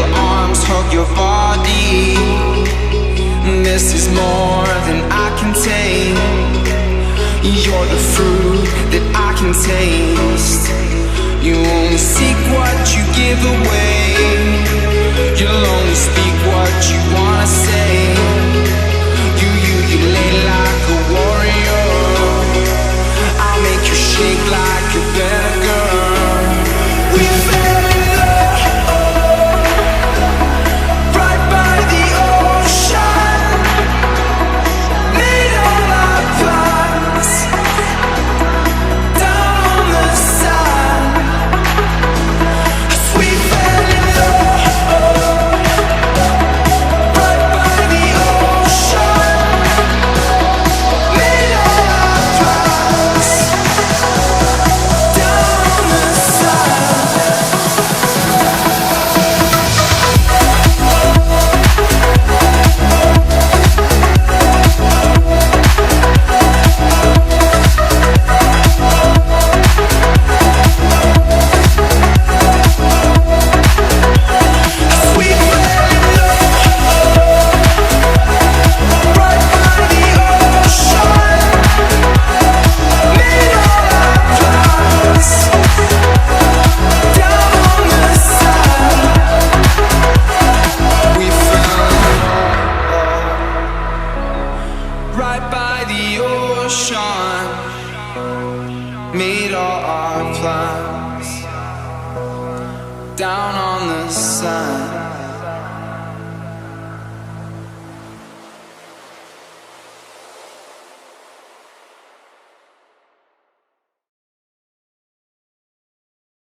little arms hug your body. This is more than I can take. You're the fruit that I can taste. You only seek what you give away. You'll only speak what you wanna say. You lay like a warrior. I'll make you shake like a better girl. We fell in love right by the ocean. Made all our plans down on the sand. We fell in love right by the ocean. Made all our plans down on the sand. We fell in love right by the ocean. Made all our plans down on the sand. We fell in love right by the ocean. Made all our plans down on the sand.